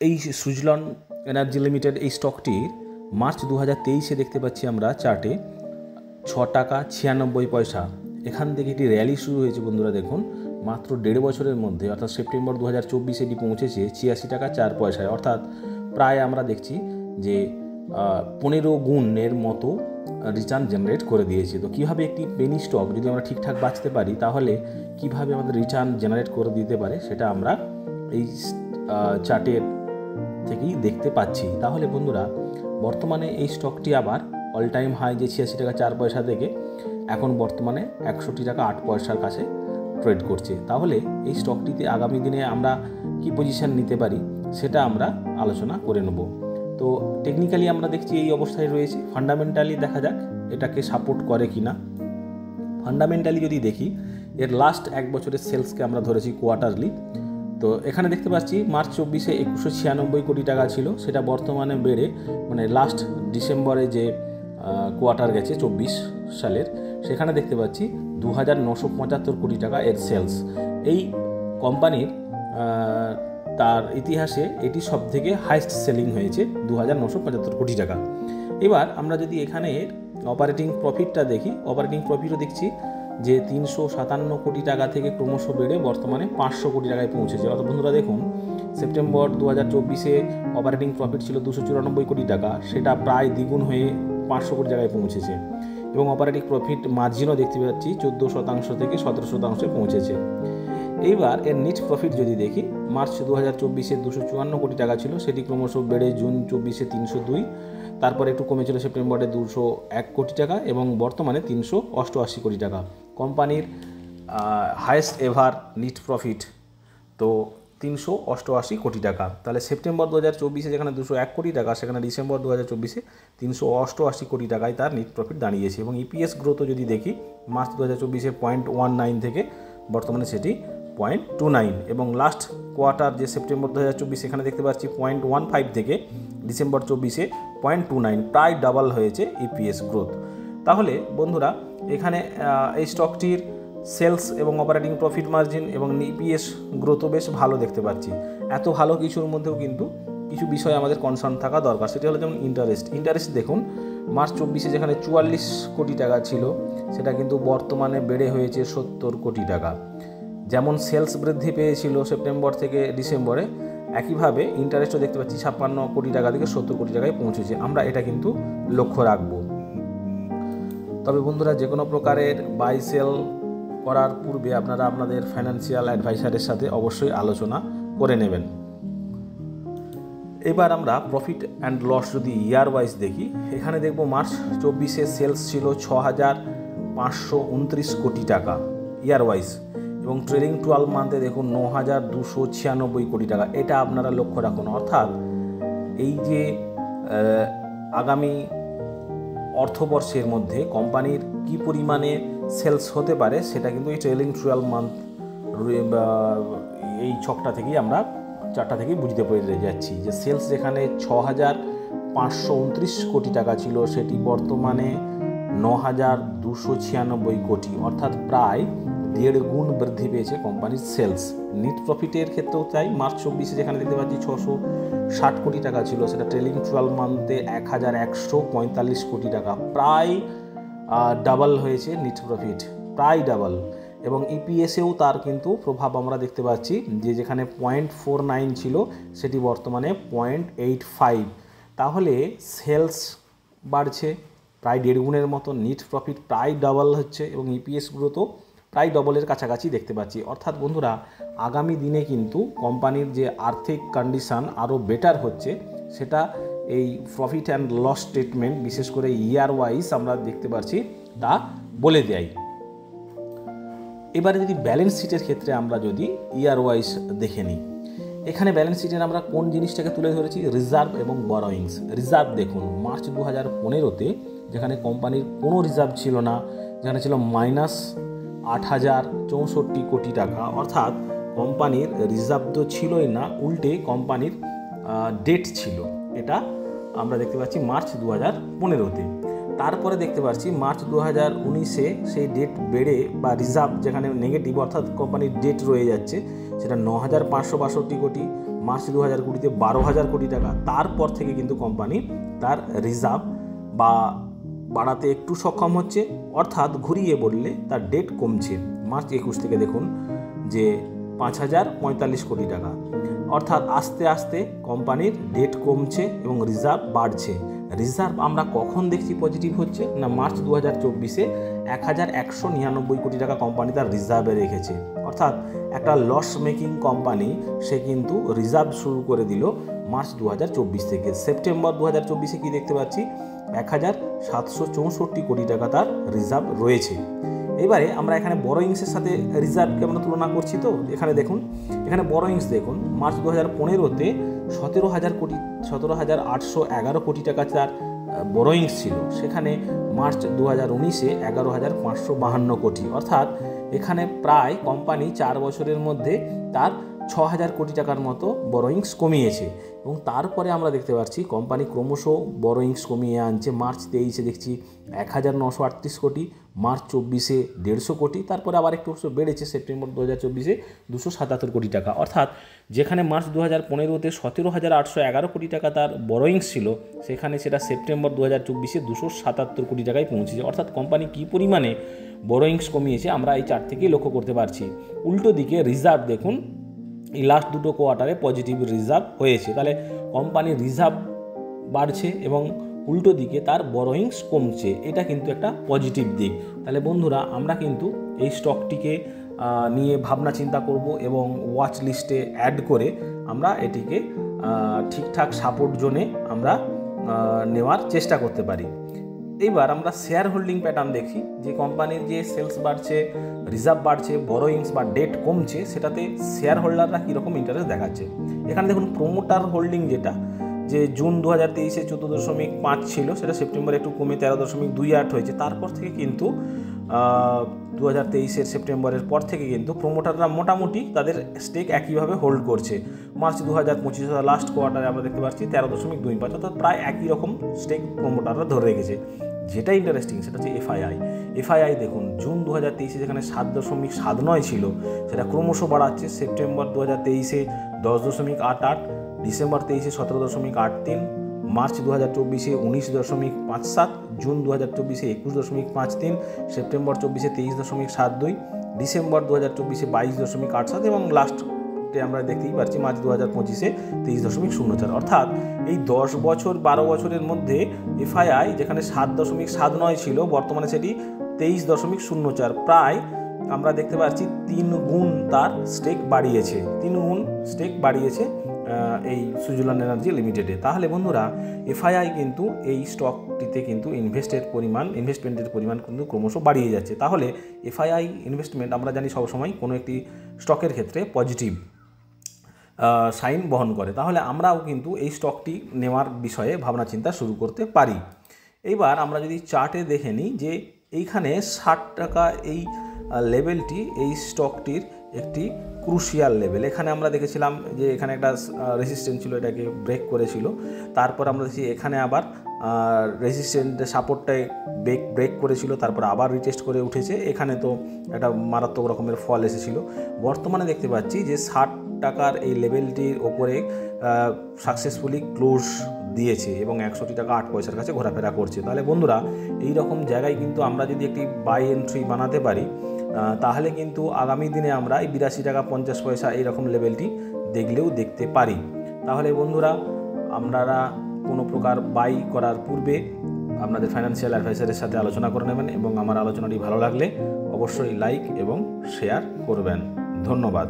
এই Suzlon energy limited এই স্টকটির March 2023-এ দেখতে পাচ্ছি আমরা চার্টে 6 টাকা 96 পয়সা। এখান থেকে একটি র্যালি শুরু হয়েছে বন্ধুরা। দেখুন মাত্র 1.5 বছরের মধ্যে অর্থাৎ সেপ্টেম্বর 2024 এটি পৌঁছেছে 86 টাকা 4 পয়সায়। অর্থাৎ প্রায় আমরা দেখছি যে 15 গুণের মতো রিটার্ন জেনারেট করে দিয়েছে। তো কীভাবে একটি পেনি স্টক যদি আমরা ঠিকঠাক বাঁচতে পারি তাহলে কীভাবে আমাদের রিটার্ন জেনারেট করে দিতে পারে সেটা আমরা এই চার্টের থেকেই দেখতে পাচ্ছি। তাহলে বন্ধুরা বর্তমানে এই স্টকটি আবার অল টাইম হাই যে 86 টাকা 4 পয়সা থেকে এখন বর্তমানে 61 টাকা 8 পয়সার কাছে ট্রেড করছে। তাহলে এই স্টকটিতে আগামী দিনে আমরা কি পজিশন নিতে পারি সেটা আমরা আলোচনা করে নেব। তো টেকনিক্যালি আমরা দেখছি এই অবস্থায় রয়েছে। ফান্ডামেন্টালি দেখা যাক এটাকে সাপোর্ট করে কি না। ফান্ডামেন্টালি যদি দেখি এর লাস্ট 1 বছরের সেলসকে আমরা ধরেছি কোয়ার্টারলি। তো এখানে দেখতে পাচ্ছি মার্চ 24-এ 2196 কোটি টাকা ছিল, সেটা বর্তমানে বেড়ে মানে লাস্ট ডিসেম্বরে যে কোয়ার্টার গেছে 24 সালের সেখানে দেখতে পাচ্ছি 2975 কোটি টাকা এর সেলস। এই কোম্পানির তার ইতিহাসে এটি সবথেকে হাইস্ট সেলিং হয়েছে 2975 কোটি টাকা। এবার আমরা যদি এখানে অপারেটিং প্রফিটটা দেখি, অপারেটিং প্রফিটও দেখছি যে 357 কোটি টাকা থেকে ক্রমশ বেড়ে বর্তমানে 500 কোটি টাকায় পৌঁছেছে। অর্থাৎ বন্ধুরা দেখুন সেপ্টেম্বর 2024-এ অপারেটিং প্রফিট ছিল 294 কোটি টাকা, সেটা প্রায় দ্বিগুণ হয়ে 500 কোটি টাকায় পৌঁছেছে। এবং অপারেটিং প্রফিট মার্জিনও দেখতে পাচ্ছি 14% থেকে 17% পৌঁছেছে। এইবার এর নিট প্রফিট যদি দেখি মার্চ 2024-এ 254 কোটি টাকা ছিল, সেটি ক্রমশ বেড়ে জুন 24-এ 302, তারপরে একটু কমেছিল সেপ্টেম্বরে 201 কোটি টাকা এবং বর্তমানে 388 কোটি টাকা। কোম্পানির হাইয়েস্ট এভার নিট প্রফিট তো 388 কোটি টাকা। তাহলে সেপ্টেম্বর 2024-এ যেখানে 201 কোটি টাকা সেখানে ডিসেম্বর 2024-এ 388 কোটি টাকায় তার নিট প্রফিট দাঁড়িয়েছে। এবং ইপিএস গ্রোথও যদি দেখি মার্চ 2024-এ 0.19 থেকে বর্তমানে সেটি 0.29 এবং লাস্ট কোয়ার্টার যে সেপ্টেম্বর 2024 এখানে দেখতে পাচ্ছি 0.15 থেকে ডিসেম্বর 24-এ 0.29, প্রায় ডাবল হয়েছে ইপিএস গ্রোথ। তাহলে বন্ধুরা এখানে এই স্টকটির সেলস এবং অপারেটিং প্রফিট মার্জিন এবং ইপিএস গ্রোথও বেশ ভালো দেখতে পাচ্ছি। এত ভালো কিছুর মধ্যেও কিন্তু কিছু বিষয় আমাদের কনসার্ন থাকা দরকার। সেটি হলো যেমন ইন্টারেস্ট দেখুন মার্চ 24-এ যেখানে 44 কোটি টাকা ছিল সেটা কিন্তু বর্তমানে বেড়ে হয়েছে 70 কোটি টাকা। যেমন সেলস বৃদ্ধি পেয়েছিল সেপ্টেম্বর থেকে ডিসেম্বরে, একইভাবে ইন্টারেস্টও দেখতে পাচ্ছি 56 কোটি টাকা থেকে 70 কোটি টাকায় পৌঁছেছে। আমরা এটা কিন্তু লক্ষ্য রাখব। তবে বন্ধুরা যে কোনো প্রকারের বাই সেল করার পূর্বে আপনারা আপনাদের ফাইন্যান্সিয়াল অ্যাডভাইসারের সাথে অবশ্যই আলোচনা করে নেবেন। এবার আমরা প্রফিট অ্যান্ড লস যদি ইয়ার ওয়াইজ দেখি, এখানে দেখব মার্চ 24-এ সেলস ছিল 6529 কোটি টাকা ইয়ার ওয়াইজ এবং ট্রেলিং 12 মান্থে দেখুন 9296 কোটি টাকা। এটা আপনারা লক্ষ্য রাখুন। অর্থাৎ এই যে আগামী অর্থবর্ষের মধ্যে কোম্পানির কি পরিমাণে সেলস হতে পারে সেটা কিন্তু এই ট্রেলিং 12 মান্থ এই ছকটা থেকেই আমরা চারটা থেকেই বুঝতে পেরে যাচ্ছি যে সেলস যেখানে 6529 কোটি টাকা ছিল সেটি বর্তমানে 9296 কোটি, অর্থাৎ প্রায় 1.5 গুণ বৃদ্ধি পেয়েছে কোম্পানির সেলস। নিট প্রফিটের ক্ষেত্রেও তাই মার্চ 24-এ যেখানে দেখতে পাচ্ছি 660 কোটি টাকা ছিল সেটা ট্রেলিং 12 মান্থে 1145 কোটি টাকা, প্রায় ডাবল হয়েছে নিট প্রফিট, প্রায় ডাবল। এবং ইপিএসেও তার কিন্তু প্রভাব আমরা দেখতে পাচ্ছি যে যেখানে 0.49 ছিল সেটি বর্তমানে 0.85। তাহলে সেলস বাড়ছে প্রায় 1.5 গুণের মতো, নিট প্রফিট প্রায় ডাবল হচ্ছে এবং ইপিএস গ্রোথও প্রায় ডবলের কাছাকাছি দেখতে পাচ্ছি। অর্থাৎ বন্ধুরা আগামী দিনে কিন্তু কোম্পানির যে আর্থিক কন্ডিশন আরও বেটার হচ্ছে সেটা এই প্রফিট অ্যান্ড লস স্টেটমেন্ট বিশেষ করে ইয়ার ওয়াইজ আমরা দেখতে পাচ্ছি তা বলে দেয়। এবারে যদি ব্যালেন্স শিটের ক্ষেত্রে আমরা যদি ইয়ার ওয়াইজ দেখে নিই, এখানে ব্যালেন্স শিটের আমরা কোন জিনিসটাকে তুলে ধরেছি, রিজার্ভ এবং বরোয়িংস। রিজার্ভ দেখুন মার্চ 2015-তে যেখানে কোম্পানির কোনো রিজার্ভ ছিল না, যেখানে ছিল -8064 কোটি টাকা, অর্থাৎ কোম্পানির রিজার্ভ তো ছিলই না, উল্টে কোম্পানির ডেট ছিল। এটা আমরা দেখতে পাচ্ছি মার্চ 2015-তে। তারপরে দেখতে পাচ্ছি মার্চ 2019-এ সেই ডেট বেড়ে বা রিজার্ভ যেখানে নেগেটিভ অর্থাৎ কোম্পানির ডেট রয়ে যাচ্ছে সেটা 9562 কোটি, মার্চ 2020-তে 12,000 কোটি টাকা। তারপর থেকে কিন্তু কোম্পানি তার রিজার্ভ বাড়াতে একটু সক্ষম হচ্ছে, অর্থাৎ ঘুরিয়ে বললে তার ডেট কমছে। মার্চ 21 থেকে দেখুন যে 5,045 কোটি টাকা, অর্থাৎ আস্তে আস্তে কোম্পানির ডেট কমছে এবং রিজার্ভ বাড়ছে। রিজার্ভ আমরা কখন দেখছি পজিটিভ হচ্ছে না, মার্চ 2024-এ 1,199 কোটি টাকা কোম্পানি তার রিজার্ভে রেখেছে। অর্থাৎ একটা লস মেকিং কোম্পানি সে কিন্তু রিজার্ভ শুরু করে দিল মার্চ 2024 থেকে। সেপ্টেম্বর 2024-এ কী দেখতে পাচ্ছি, 1,764 কোটি টাকা তার রিজার্ভ রয়েছে। এবারে আমরা এখানে বরোয়িংসের সাথে রিজার্ভকে আমরা তুলনা করছি, তো এখানে দেখুন, এখানে বরোয়িংস দেখুন মার্চ 2015-তে 17,811 কোটি টাকা তার বরোয়িংস ছিল, সেখানে মার্চ 2019-এ 11,552 কোটি। অর্থাৎ এখানে প্রায় কোম্পানি 4 বছরের মধ্যে তার 6,000 কোটি টাকার মতো বরোয়িংস কমিয়েছে। এবং তারপরে আমরা দেখতে পাচ্ছি কোম্পানি ক্রমশ বরোয়িংস কমিয়ে আনছে। মার্চ 23-এ দেখছি 1,938 কোটি, মার্চ 24-এ 150 কোটি, তারপরে আবার একটু বেড়েছে সেপ্টেম্বর 2024-এ 277 কোটি টাকা। অর্থাৎ যেখানে মার্চ 2015-তে 17,811 কোটি টাকা তার বরোয়িংস ছিল, সেখানে সেটা সেপ্টেম্বর 2024-এ 277 কোটি টাকায় পৌঁছেছে। অর্থাৎ কোম্পানি কী পরিমাণে বরোয়িংস কমিয়েছে আমরা এই চার্ট থেকেই লক্ষ্য করতে পারছি। উল্টো দিকে রিজার্ভ দেখুন, এই লাস্ট দুটো কোয়ার্টারে পজিটিভ রিজার্ভ হয়েছে। তাহলে কোম্পানির রিজার্ভ বাড়ছে এবং উল্টো দিকে তার বরোয়িংস কমছে, এটা কিন্তু একটা পজিটিভ দিক। তাহলে বন্ধুরা আমরা কিন্তু এই স্টকটিকে নিয়ে ভাবনা চিন্তা করব এবং ওয়াচ লিস্টে অ্যাড করে আমরা এটিকে ঠিকঠাক সাপোর্ট জোনে আমরা নেওয়ার চেষ্টা করতে পারি। এইবার আমরা শেয়ার হোল্ডিং প্যাটার্ন দেখি, যে কোম্পানির যে সেলস বাড়ছে, রিজার্ভ বাড়ছে, বরোয়িংস বা ডেট কমছে, সেটাতে শেয়ার হোল্ডাররা কীরকম ইন্টারেস্ট দেখাচ্ছে। এখানে দেখুন প্রোমোটার হোল্ডিং যেটা, যে জুন 2023-এ 14.5 ছিল, সেটা সেপ্টেম্বরে একটু কমে 13.28 হয়েছে। তারপর থেকে কিন্তু 2023-এর সেপ্টেম্বরের পর থেকে কিন্তু প্রোমোটাররা মোটামুটি তাদের স্টেক একইভাবে হোল্ড করছে। মার্চ 2025 লাস্ট কোয়ার্টারে আমরা দেখতে পাচ্ছি 13.25, অর্থাৎ প্রায় একই রকম স্টেক প্রোমোটাররা ধরে রেখেছে। যেটা ইন্টারেস্টিং সেটা হচ্ছে এফআইআই দেখুন, জুন 2023-এ যেখানে 7.79 ছিল, সেটা ক্রমশ বাড়াচ্ছে। সেপ্টেম্বর 2023-এ 10.88, ডিসেম্বর 23-এ 17.83, মার্চ 2024-এ 19.57, জুন 2024-এ 21.53, সেপ্টেম্বর 24-এ 23.72, ডিসেম্বর 2024-এ 22.87 এবং লাস্টে আমরা দেখতেই পাচ্ছি মার্চ 2025-এ 23.04। অর্থাৎ এই 10 বছর 12 বছরের মধ্যে এফআইআই যেখানে 7.79 ছিল, বর্তমানে সেটি 23.04, প্রায় আমরা দেখতে পাচ্ছি 3 গুণ তার স্টেক বাড়িয়েছে, 3 গুণ স্টেক বাড়িয়েছে এই সুজলন এনার্জি লিমিটেডে। তাহলে বন্ধুরা এফআইআই কিন্তু এই স্টকটিতে কিন্তু ইনভেস্টমেন্টের পরিমাণ কিন্তু ক্রমশ বাড়িয়ে যাচ্ছে। তাহলে এফআইআই ইনভেস্টমেন্ট আমরা জানি সবসময় কোনো একটি স্টকের ক্ষেত্রে পজিটিভ সাইন বহন করে। তাহলে আমরাও কিন্তু এই স্টকটি নেওয়ার বিষয়ে ভাবনা চিন্তা শুরু করতে পারি। এইবার আমরা যদি চার্টে দেখে নিই যে এইখানে 60 টাকা এই লেভেলটি এই স্টকটির একটি ক্রুশিয়াল লেভেল। এখানে আমরা দেখেছিলাম যে এখানে একটা রেজিস্ট্যান্স ছিল, এটাকে ব্রেক করেছিল। তারপর আমরা দেখছি এখানে আবার রেজিস্ট্যান্ট সাপোর্টটাই ব্রেক করেছিল, তারপর আবার রিটেস্ট করে উঠেছে। এখানে তো একটা মারাত্মক রকমের ফল এসেছিল। বর্তমানে দেখতে পাচ্ছি যে 60 টাকার এই লেভেলটির ওপরে সাকসেসফুলি ক্লোজ দিয়েছে এবং 61 টাকা 8 পয়সার কাছে ঘোরাফেরা করছে। তাহলে বন্ধুরা এই রকম জায়গায় কিন্তু আমরা যদি একটি বাই এন্ট্রি বানাতে পারি, তাহলে কিন্তু আগামী দিনে আমরা এই 82 টাকা 50 পয়সা এইরকম লেভেলটি দেখতে পারি। তাহলে বন্ধুরা আপনারা কোনো প্রকার বাই করার পূর্বে আপনাদের ফাইন্যান্সিয়াল অ্যাডভাইসারের সাথে আলোচনা করে নেবেন এবং আমার আলোচনাটি ভালো লাগলে অবশ্যই লাইক এবং শেয়ার করবেন। ধন্যবাদ।